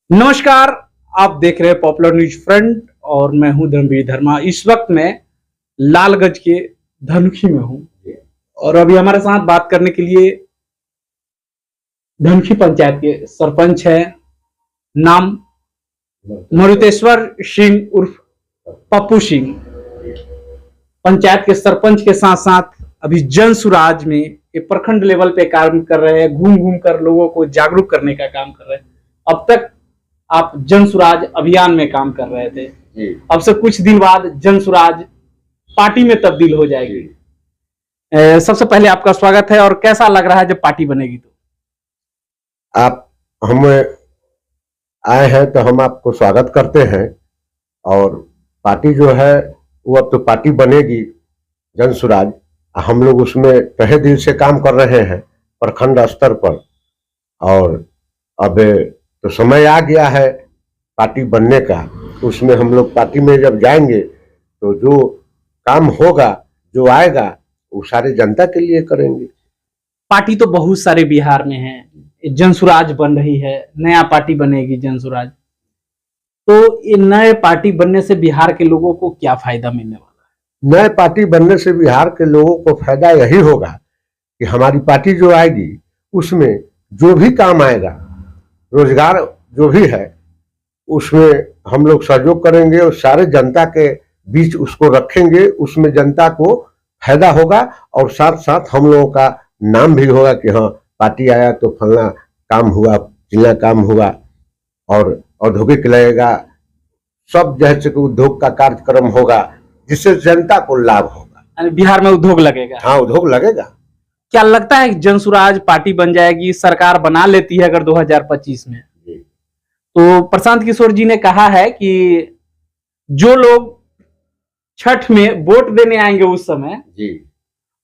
नमस्कार। आप देख रहे हैं पॉपुलर न्यूज फ्रंट और मैं हूं धर्मवीर धर्मा। इस वक्त मैं लालगंज के धनुखी में हूं और अभी हमारे साथ बात करने के लिए धनुखी पंचायत के सरपंच है, नाम मरुतेश्वर सिंह उर्फ पप्पू सिंह। पंचायत के सरपंच के साथ साथ अभी जन सुराज में ये प्रखंड लेवल पे काम कर रहे हैं, घूम घूम कर लोगों को जागरूक करने का काम कर रहे हैं। अब तक आप जन सुराज अभियान में काम कर रहे थे, अब से कुछ दिन बाद जन सुराज पार्टी में तब्दील हो जाएगी। सबसे पहले आपका स्वागत है। और कैसा लग रहा है जब पार्टी बनेगी? तो आप हमें आए हैं तो हम आपको स्वागत करते हैं। और पार्टी जो है वो अब तो पार्टी बनेगी जन सुराज। हम लोग उसमें तहे दिल से काम कर रहे हैं प्रखंड स्तर पर, और अब तो समय आ गया है पार्टी बनने का। उसमें हम लोग पार्टी में जब जाएंगे तो जो काम होगा, जो आएगा, वो सारे जनता के लिए करेंगे। पार्टी तो बहुत सारे बिहार में है, जन सुराज बन रही है, नया पार्टी बनेगी जन सुराज। तो ये नए पार्टी बनने से बिहार के लोगों को क्या फायदा मिलने वाला है? नए पार्टी बनने से बिहार के लोगों को फायदा यही होगा कि हमारी पार्टी जो आएगी उसमें जो भी काम आएगा, रोजगार जो भी है, उसमें हम लोग सहयोग करेंगे और सारे जनता के बीच उसको रखेंगे। उसमें जनता को फायदा होगा और साथ साथ हम लोगों का नाम भी होगा कि हाँ पार्टी आया तो फलना काम हुआ, चिल्ला काम हुआ। और औद्योगिक लगेगा, सब जैसे कि उद्योग का कार्यक्रम होगा जिससे जनता को लाभ होगा। बिहार में उद्योग लगेगा? हाँ, उद्योग लगेगा। क्या लगता है कि जन सुराज पार्टी बन जाएगी, सरकार बना लेती है अगर 2025 में? तो प्रशांत किशोर जी ने कहा है कि जो लोग छठ में वोट देने आएंगे उस समय जी,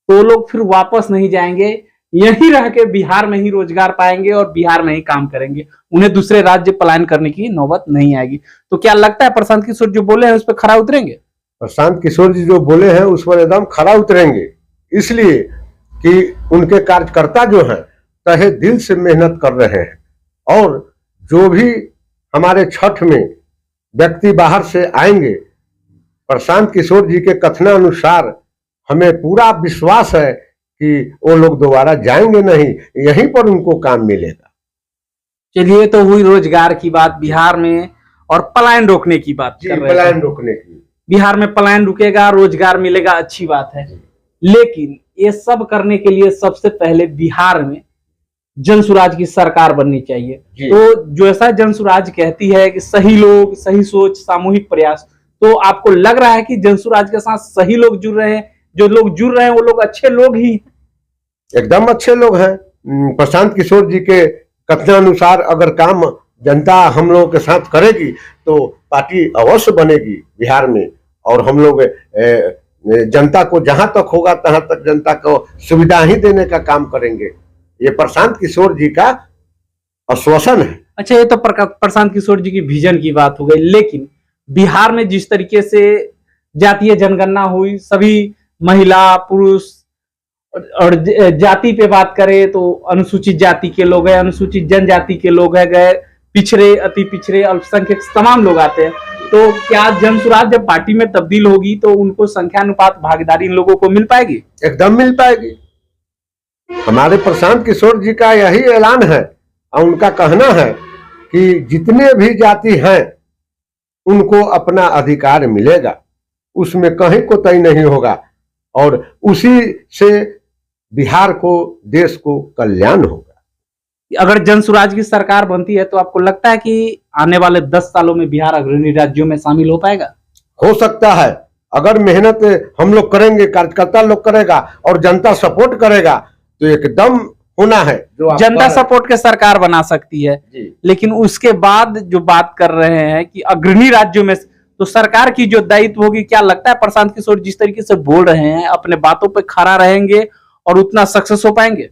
तो लोग फिर वापस नहीं जाएंगे, यहीं रह के बिहार में ही रोजगार पाएंगे और बिहार में ही काम करेंगे, उन्हें दूसरे राज्य पलायन करने की नौबत नहीं आएगी। तो क्या लगता है प्रशांत किशोर जो बोले हैं उस पर खरा उतरेंगे? प्रशांत किशोर जी जो बोले हैं उस पर एकदम खरा उतरेंगे, इसलिए कि उनके कार्यकर्ता जो हैं तहे दिल से मेहनत कर रहे हैं। और जो भी हमारे छठ में व्यक्ति बाहर से आएंगे, प्रशांत किशोर जी के कथनानुसार हमें पूरा विश्वास है कि वो लोग दोबारा जाएंगे नहीं, यहीं पर उनको काम मिलेगा। चलिए, तो हुई रोजगार की बात बिहार में और पलायन रोकने की बात कर रहे हैं। पलायन रोकने की, बिहार में पलायन रुकेगा, रोजगार मिलेगा, अच्छी बात है। लेकिन ये सब करने के लिए सबसे पहले बिहार में जन सुराज की सरकार बननी चाहिए। तो जो ऐसा जन सुराज कहती है कि सही लोग, सही सोच, सामूहिक प्रयास, तो आपको लग रहा है कि जन सुराज के साथ सही लोग जुड़ रहे हैं? जो लोग जुड़ रहे हैं वो लोग अच्छे लोग ही, एकदम अच्छे लोग हैं। प्रशांत किशोर जी के कथनानुसार अगर काम जनता हम लोगों के साथ करेगी तो पार्टी अवश्य बनेगी बिहार में। और हम लोग जनता को जहां तक होगा तहां तक जनता को सुविधा ही देने का काम करेंगे। ये प्रशांत किशोर जी का आश्वासन है। अच्छा, ये तो प्रशांत किशोर जी की विजन की बात हो गई, लेकिन बिहार में जिस तरीके से जातीय जनगणना हुई, सभी महिला, पुरुष और जाति पे बात करें तो अनुसूचित जाति के लोग हैं, अनुसूचित जनजाति के लोग हैं, गए पिछड़े, अति पिछड़े, अल्पसंख्यक तमाम लोग आते हैं। तो क्या जन सुराज जब पार्टी में तब्दील होगी तो उनको संख्यानुपात भागीदारी इन लोगों को मिल पाएगी? एकदम मिल पाएगी। हमारे प्रशांत किशोर जी का यही ऐलान है और उनका कहना है कि जितने भी जाति हैं उनको अपना अधिकार मिलेगा, उसमें कहीं कोताही नहीं होगा और उसी से बिहार को, देश को कल्याण होगा। अगर जन सुराज की सरकार बनती है तो आपको लगता है कि आने वाले 10 सालों में बिहार अग्रणी राज्यों में शामिल हो पाएगा? हो सकता है, अगर मेहनत हम लोग करेंगे, कार्यकर्ता लोग करेगा और जनता सपोर्ट करेगा तो एकदम होना है। जो जनता सपोर्ट के सरकार बना सकती है, लेकिन उसके बाद जो बात कर रहे हैं कि अग्रणी राज्यों में, तो सरकार की जो दायित्व होगी, क्या लगता है प्रशांत किशोर जिस तरीके से बोल रहे हैं अपने बातों पे खड़ा रहेंगे और उतना सक्सेस हो पाएंगे?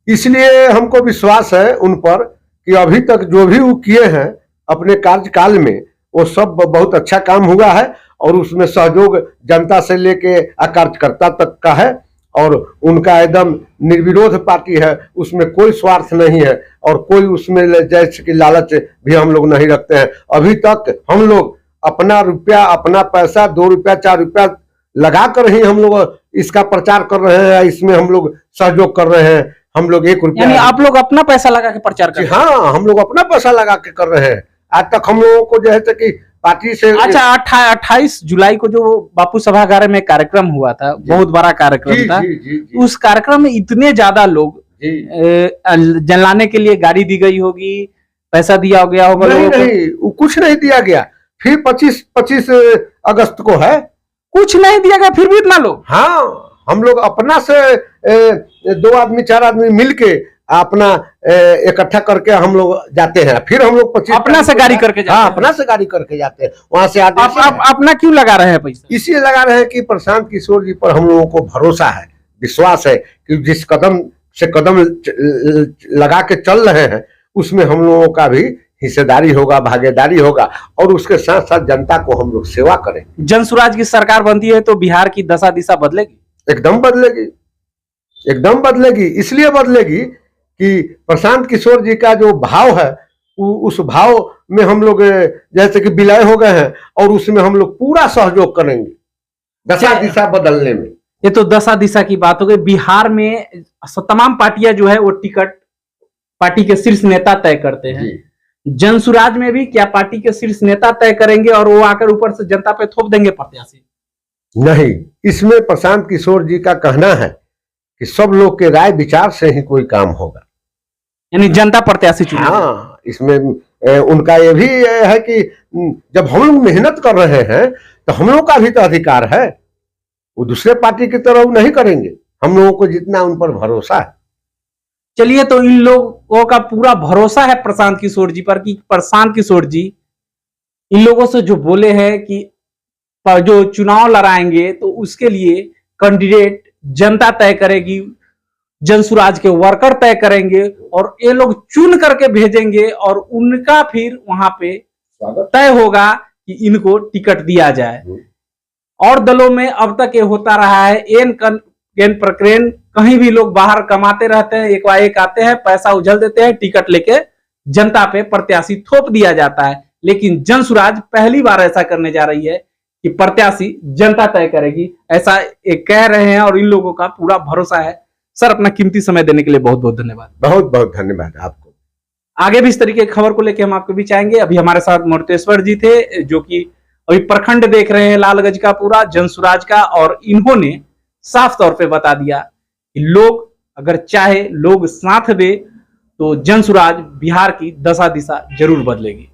इसलिए हमको विश्वास है उन पर कि अभी तक जो भी वो किए हैं अपने कार्यकाल में वो सब बहुत अच्छा काम हुआ है और उसमें सहयोग जनता से लेके कार्यकर्ता तक का है। और उनका एकदम निर्विरोध पार्टी है, उसमें कोई स्वार्थ नहीं है और कोई उसमें जैसे कि लालच भी हम लोग नहीं रखते हैं। अभी तक हम लोग अपना रुपया, अपना पैसा 2 रुपया 4 रुपया लगा कर ही हम लोग इसका प्रचार कर रहे हैं, इसमें हम लोग सहयोग कर रहे हैं। हम लोग 1 रुपया, यानी आप लोग अपना पैसा लगा के प्रचार कर जी रहे हैं? हाँ, हम लोग अपना पैसा लगा के कर रहे हैं। आज तक हम लोगों को जो है कि पार्टी से अच्छा, 28 जुलाई को जो बापू सभागार में कार्यक्रम हुआ था, बहुत बड़ा कार्यक्रम जी, था। जी, जी, जी, उस कार्यक्रम में इतने ज्यादा लोग जी। जलाने के लिए गाड़ी दी गई होगी, पैसा दिया गया होगा नहीं लोगों को? नहीं, वो कुछ नहीं दिया गया। फिर 25 अगस्त को है, कुछ नहीं दिया गया, फिर भी इतना लोग? हाँ, हम लोग अपना से 2 आदमी 4 आदमी मिलके अपना इकट्ठा करके हम लोग जाते हैं। फिर हम लोग 25 अपना से गाड़ी करके जाते हाँ, हैं? अपना से गाड़ी करके जाते हैं। वहां से आदेश आप अपना क्यों लगा रहे हैं पैसा? इसलिए लगा रहे हैं कि प्रशांत किशोर जी पर हम लोगों को भरोसा है, विश्वास है कि जिस कदम से कदम लगा के चल रहे हैं उसमें हम लोगों का भी हिस्सेदारी होगा, भागीदारी होगा और उसके साथ साथ जनता को हम लोग सेवा करें। जन स्वराज की सरकार बनती है तो बिहार की दशा दिशा बदलेगी? एकदम बदलेगी, एकदम बदलेगी। इसलिए बदलेगी कि प्रशांत किशोर जी का जो भाव है उस भाव में हम लोग जैसे कि विलय हो गए हैं और उसमें हम लोग पूरा सहयोग करेंगे दशा दिशा बदलने में। ये तो दशा दिशा की बात हो गई। बिहार में तमाम पार्टियां जो है वो टिकट पार्टी के शीर्ष नेता तय करते हैं। जन स्वराज में भी क्या पार्टी के शीर्ष नेता तय करेंगे और वो आकर ऊपर से जनता पे थोप देंगे प्रत्याशी? नहीं, इसमें प्रशांत किशोर जी का कहना है कि सब लोग के राय विचार से ही कोई काम होगा, यानी जनता प्रत्याशी चुनेगी। हाँ, इसमें उनका ये भी है कि जब हम लोग मेहनत कर रहे हैं तो हम लोगों का भी तो अधिकार है। वो दूसरे पार्टी की तरह नहीं करेंगे। हम लोगों को जितना उन पर भरोसा है। चलिए, तो इन लोगों का पूरा भरोसा है प्रशांत किशोर जी पर कि प्रशांत किशोर जी इन लोगों से जो बोले हैं कि जो चुनाव लड़ाएंगे तो उसके लिए कैंडिडेट जनता तय करेगी, जन स्वराज के वर्कर तय करेंगे और ये लोग चुन करके भेजेंगे और उनका फिर वहां पे तय होगा कि इनको टिकट दिया जाए। और दलों में अब तक ये होता रहा है, एन प्रकरण कहीं भी लोग बाहर कमाते रहते हैं, एक आते हैं, पैसा उछल देते हैं, टिकट लेके जनता पे प्रत्याशी थोप दिया जाता है। लेकिन जन स्वराज पहली बार ऐसा करने जा रही है कि प्रत्याशी जनता तय करेगी, ऐसा एक कह रहे हैं और इन लोगों का पूरा भरोसा है। सर, अपना कीमती समय देने के लिए बहुत बहुत धन्यवाद। बहुत बहुत धन्यवाद आपको। आगे भी इस तरीके की खबर को लेकर हम आपके बीच आएंगे। अभी हमारे साथ मरुतेश्वर जी थे जो कि अभी प्रखंड देख रहे हैं लालगंज का पूरा जन स्वराज का, और इन्होंने साफ तौर पे बता दिया कि लोग अगर चाहे, लोग साथ दे तो जन स्वराज बिहार की दशा दिशा जरूर बदलेगी।